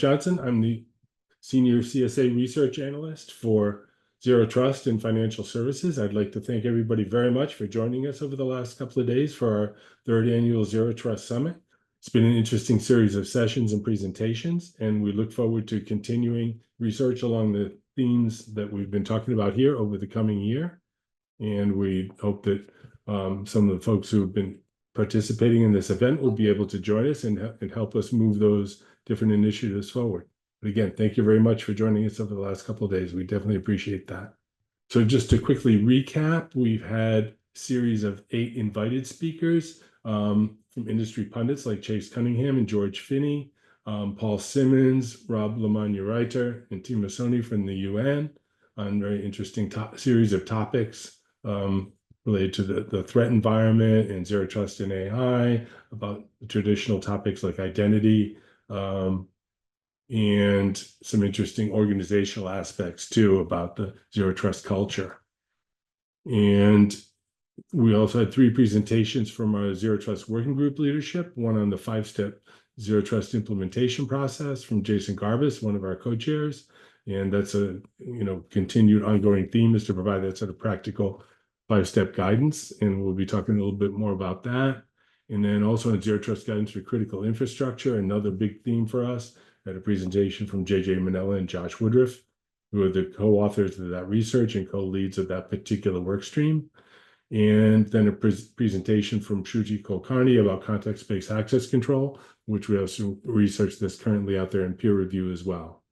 Johnson. I'm the Senior CSA Research Analyst for Zero Trust and Financial Services. I'd like to thank everybody very much for joining us over the last couple of days for our third annual Zero Trust Summit. It's been an interesting series of sessions and presentations, and we look forward to continuing research along the themes that we've been talking about here over the coming year. And we hope that some of the folks who have been participating in this event will be able to join us and help us move those different initiatives forward. But again, thank you very much for joining us over the last couple of days. We definitely appreciate that. So just to quickly recap, we've had a series of 8 invited speakers from industry pundits like Chase Cunningham and George Finney, Paul Simmons, Rob Lamagna-Reiter, and Timo Soni from the UN on very interesting series of topics related to the threat environment and zero trust in AI, about traditional topics like identity, and some interesting organizational aspects too about the zero trust culture. And we also had 3 presentations from our Zero Trust Working Group leadership, one on the 5-step Zero Trust implementation process from Jason Garbus, one of our co-chairs. And that's a continued ongoing theme, is to provide that sort of practical 5-step guidance. And we'll be talking a little bit more about that. And then also on Zero Trust guidance for critical infrastructure, another big theme for us, had a presentation from JJ Manella and Josh Woodruff, who are the co-authors of that research and co-leads of that particular work stream. And then a presentation from Shruti Kulkarni about context-based access control, which we have some research that's currently out there in peer review as well.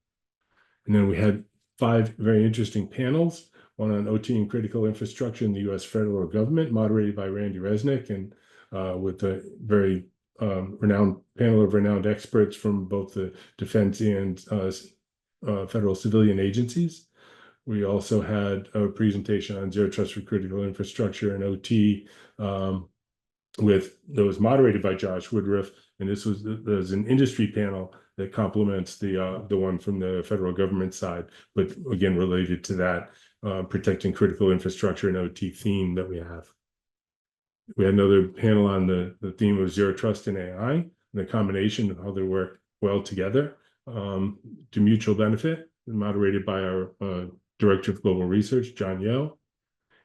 And then we had 5 very interesting panels, one on OT and critical infrastructure in the U.S. federal government, moderated by Randy Resnick, and with a very renowned panel of renowned experts from both the defense and federal civilian agencies. We also had a presentation on zero trust for critical infrastructure and OT that was moderated by Josh Woodruff, and there's an industry panel that complements the one from the federal government side, but again related to that protecting critical infrastructure and OT theme that we have. We had another panel on the theme of zero trust in AI and the combination of how they work well together to mutual benefit, moderated by our Director of Global Research, John Yo.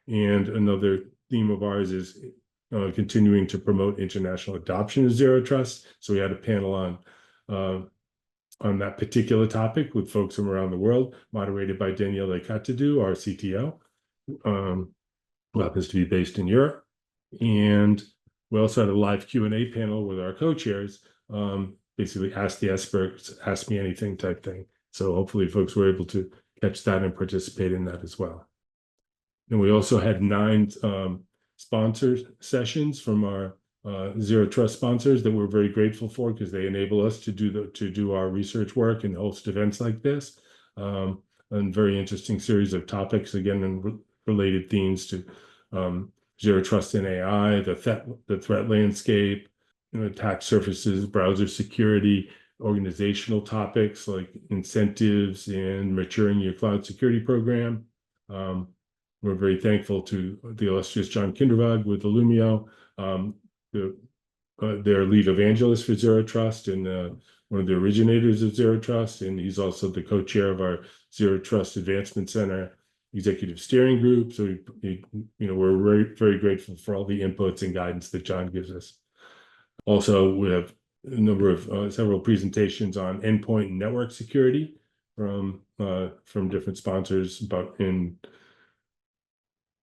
And another theme of ours is continuing to promote international adoption of zero trust. So we had a panel on that particular topic with folks from around the world, moderated by Danielle Katadou, our CTO, who happens to be based in Europe. And we also had a live Q&A panel with our co-chairs, basically ask the experts, ask me anything type thing. So hopefully folks were able to catch that and participate in that as well. And we also had 9 sponsor sessions from our Zero Trust sponsors that we're very grateful for, because they enable us to do our research work and host events like this. And very interesting series of topics, again, and related themes to zero trust in AI, the threat landscape, attack surfaces, browser security, organizational topics like incentives and maturing your cloud security program. We're very thankful to the illustrious John Kindervag with Illumio, their lead evangelist for Zero Trust and one of the originators of Zero Trust. And he's also the co-chair of our Zero Trust Advancement Center Executive Steering Group. So, we're very, very grateful for all the inputs and guidance that John gives us. Also, we have a number of several presentations on endpoint and network security from different sponsors,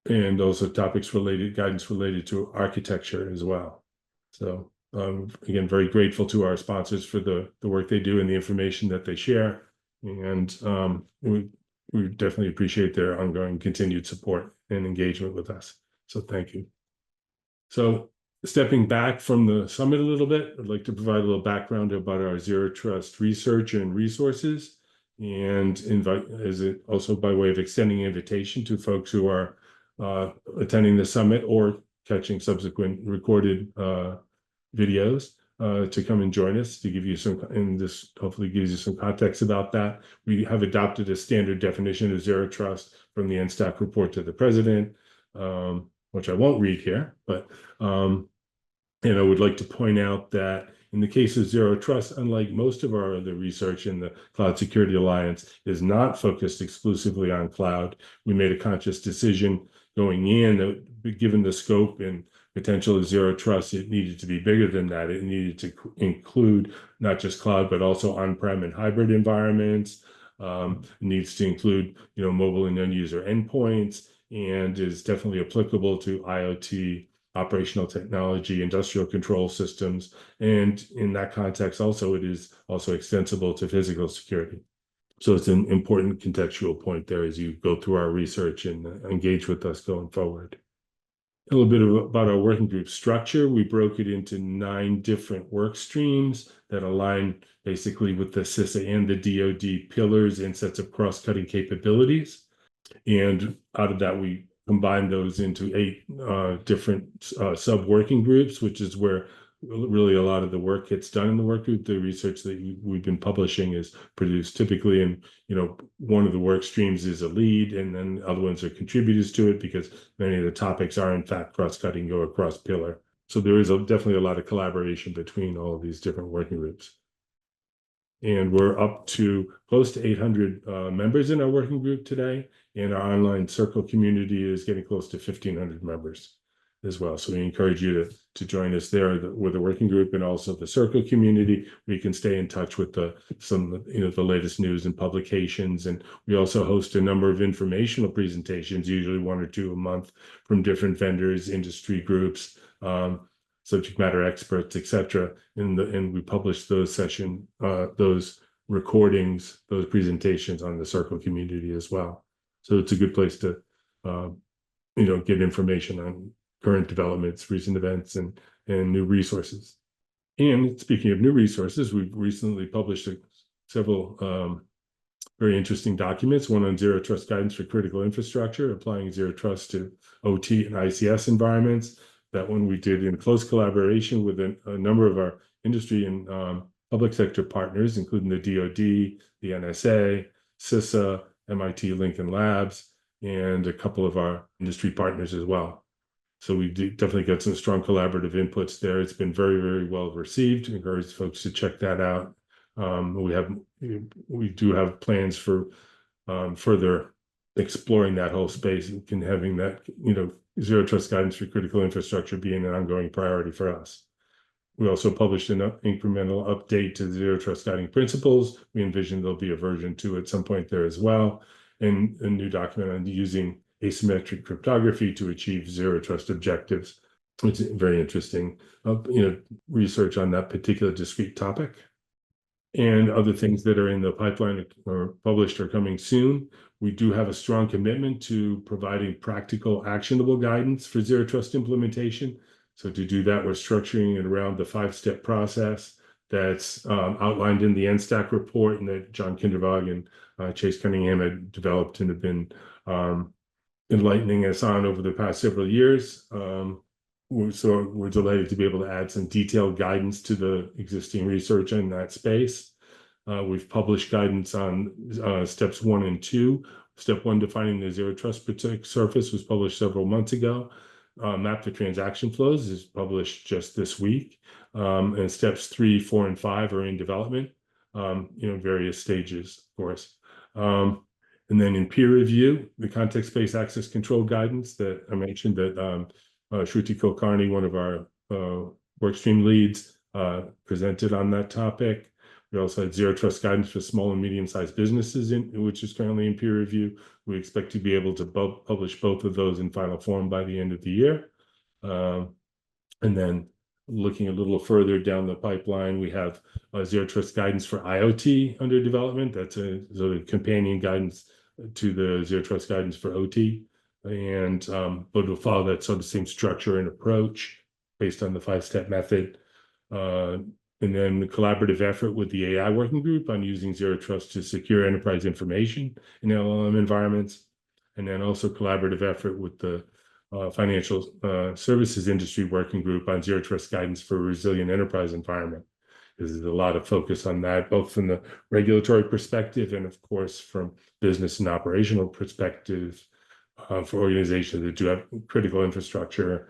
and also guidance related to architecture as well. So again, very grateful to our sponsors for the work they do and the information that they share. And we definitely appreciate their ongoing continued support and engagement with us. So thank you. So stepping back from the summit a little bit, I'd like to provide a little background about our Zero Trust research and resources, and also by way of extending an invitation to folks who are attending the summit or catching subsequent recorded videos to come and join us, to give you and this hopefully gives you some context about that. We have adopted a standard definition of zero trust from the NSTAC report to the president, which I won't read here, but and I would like to point out that In the case of Zero Trust, unlike most of our other research in the Cloud Security Alliance, is not focused exclusively on cloud. We made a conscious decision going in that, given the scope and potential of Zero Trust, it needed to be bigger than that. It needed to include not just cloud, but also on-prem and hybrid environments. It needs to include, mobile and end-user endpoints, and is definitely applicable to IoT, operational technology, industrial control systems. And in that context, also, it is also extensible to physical security. So it's an important contextual point there as you go through our research and engage with us going forward. A little bit about our working group structure. We broke it into 9 different work streams that align basically with the CISA and the DoD pillars and sets of cross-cutting capabilities. And out of that, we combined those into 8 different sub-working groups, which is where really a lot of the work gets done in the work group. The research that we've been publishing is produced typically in, one of the work streams is a lead, and then other ones are contributors to it, because many of the topics are in fact cross-cutting, go across pillar. So there is definitely a lot of collaboration between all of these different working groups. And we're up to close to 800 members in our working group today. And our online circle community is getting close to 1,500 members as well. So we encourage you to join us there with the working group and also the circle community. We can stay in touch with the latest news and publications. And we also host a number of informational presentations, usually 1 or 2 a month, from different vendors, industry groups, subject matter experts, etc. And we publish those those recordings, those presentations on the circle community as well. So it's a good place to get information on current developments, recent events, and new resources. And speaking of new resources, we've recently published several very interesting documents, one on Zero Trust guidance for critical infrastructure, applying Zero Trust to OT and ICS environments. That one we did in close collaboration with a number of our industry and public sector partners, including the DoD, the NSA, CISA, MIT Lincoln Labs, and a couple of our industry partners as well. So we definitely got some strong collaborative inputs there. It's been very, very well received. I encourage folks to check that out. We do have plans for further exploring that whole space and having that, Zero Trust guidance for critical infrastructure being an ongoing priority for us. We also published an incremental update to the Zero Trust guiding principles. We envision there'll be a version 2 at some point there as well, and a new document on using asymmetric cryptography to achieve Zero Trust objectives. It's very interesting, research on that particular discrete topic. And other things that are in the pipeline or published or coming soon. We do have a strong commitment to providing practical, actionable guidance for Zero Trust implementation. So to do that, we're structuring it around the 5-step process that's outlined in the NSTAC report, and that John Kindervag and Chase Cunningham had developed and have been enlightening us on over the past several years. So we're delighted to be able to add some detailed guidance to the existing research in that space. We've published guidance on steps 1 and 2. Step 1, defining the Zero Trust Protect surface, was published several months ago. Map to transaction flows is published just this week. And steps 3, 4, and 5 are in development, various stages, of course. And then in peer review, the context-based access control guidance that I mentioned that Shruti Kulkarni, one of our workstream leads, presented on that topic. We also had Zero Trust guidance for small and medium-sized businesses, which is currently in peer review. We expect to be able to publish both of those in final form by the end of the year. And then looking a little further down the pipeline, we have Zero Trust guidance for IoT under development. That's a sort of companion guidance to the Zero Trust guidance for OT. And but will follow that sort of same structure and approach based on the 5-step method. And then the collaborative effort with the AI working group on using Zero Trust to secure enterprise information in LLM environments. And then also collaborative effort with the financial services industry working group on Zero Trust guidance for a resilient enterprise environment. There's a lot of focus on that, both from the regulatory perspective and, of course, from business and operational perspective for organizations that do have critical infrastructure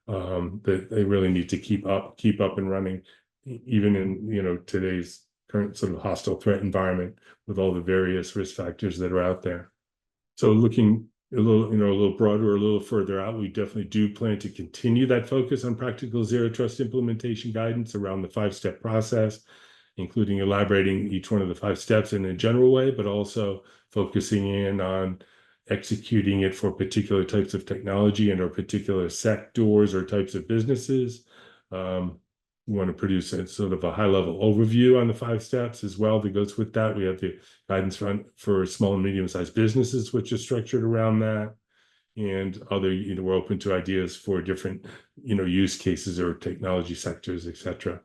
that they really need to keep up and running even in today's current sort of hostile threat environment with all the various risk factors that are out there. So looking a little broader, a little further out, we definitely do plan to continue that focus on practical zero trust implementation guidance around the 5-step process, including elaborating each one of the 5 steps in a general way, but also focusing in on executing it for particular types of technology and or particular sectors or types of businesses. We want to produce a sort of a high-level overview on the 5 steps as well that goes with that. We have the guidance for small and medium-sized businesses, which is structured around that. And other, we're open to ideas for different, use cases or technology sectors, et cetera.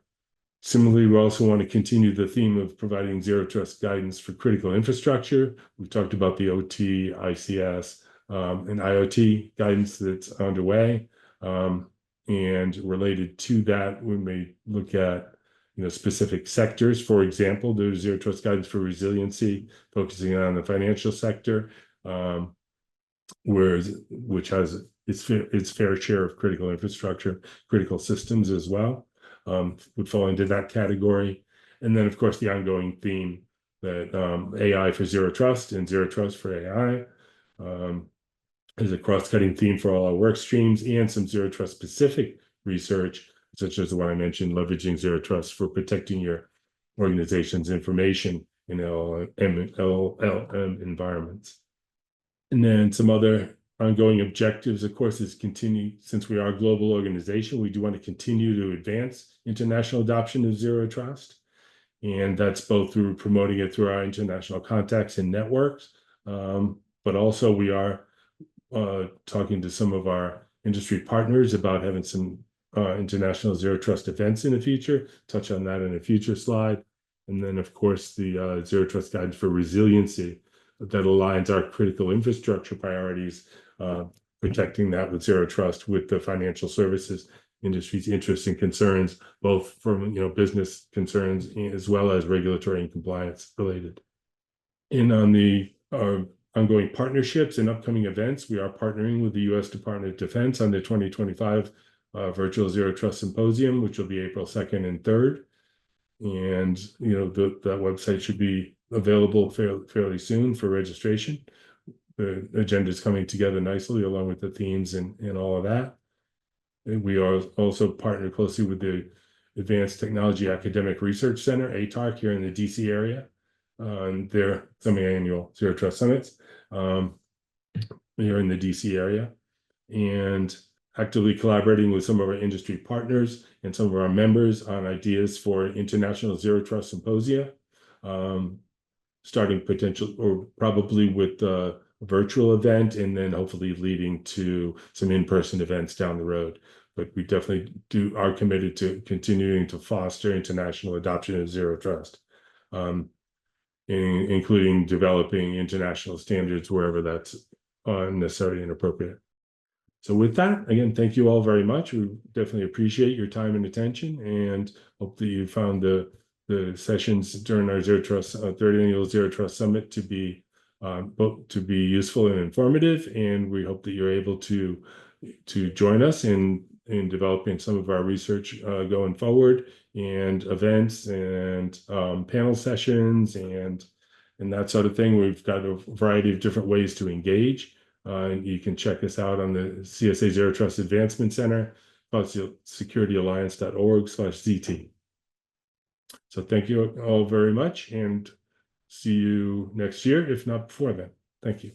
Similarly, we also want to continue the theme of providing zero trust guidance for critical infrastructure. We've talked about the OT, ICS, and IoT guidance that's underway. And related to that, we may look at specific sectors. For example, there's zero trust guidance for resiliency, focusing on the financial sector, which has its fair share of critical infrastructure, critical systems as well. Would fall into that category. And then, of course, the ongoing theme that AI for zero trust and zero trust for AI is a cross-cutting theme for all our work streams, and some zero trust specific research, such as the one I mentioned, leveraging zero trust for protecting your organization's information in LLM environments. And then some other ongoing objectives, of course, is continue, since we are a global organization, we do want to continue to advance international adoption of zero trust. And that's both through promoting it through our international contacts and networks. But also we are talking to some of our industry partners about having some international zero trust events in the future. Touch on that in a future slide. And then, of course, the zero trust guidance for resiliency that aligns our critical infrastructure priorities, protecting that with zero trust with the financial services industry's interests and concerns, both from business concerns as well as regulatory and compliance related. And on the ongoing partnerships and upcoming events, we are partnering with the U.S. Department of Defense on the 2025 Virtual Zero Trust Symposium, which will be April 2nd and 3rd. And that website should be available fairly soon for registration. The agenda is coming together nicely along with the themes and all of that. And we are also partnered closely with the Advanced Technology Academic Research Center, ATARC, here in the DC area, on their semi-annual Zero Trust Summits here in the DC area, and actively collaborating with some of our industry partners and some of our members on ideas for international Zero Trust Symposia, starting potential or probably with a virtual event, and then hopefully leading to some in-person events down the road. But we definitely are committed to continuing to foster international adoption of zero trust, including developing international standards wherever that's necessary and appropriate. So with that, again, thank you all very much. We definitely appreciate your time and attention, and hope that you found the sessions during our Zero Trust 3rd Annual Zero Trust Summit to be useful and informative. And we hope that you're able to join us in developing some of our research going forward, and events and panel sessions and that sort of thing. We've got a variety of different ways to engage. And you can check us out on the CSA Zero Trust Advancement Center, securityanalliance.org/ZT. So thank you all very much, and see you next year, if not before then. Thank you.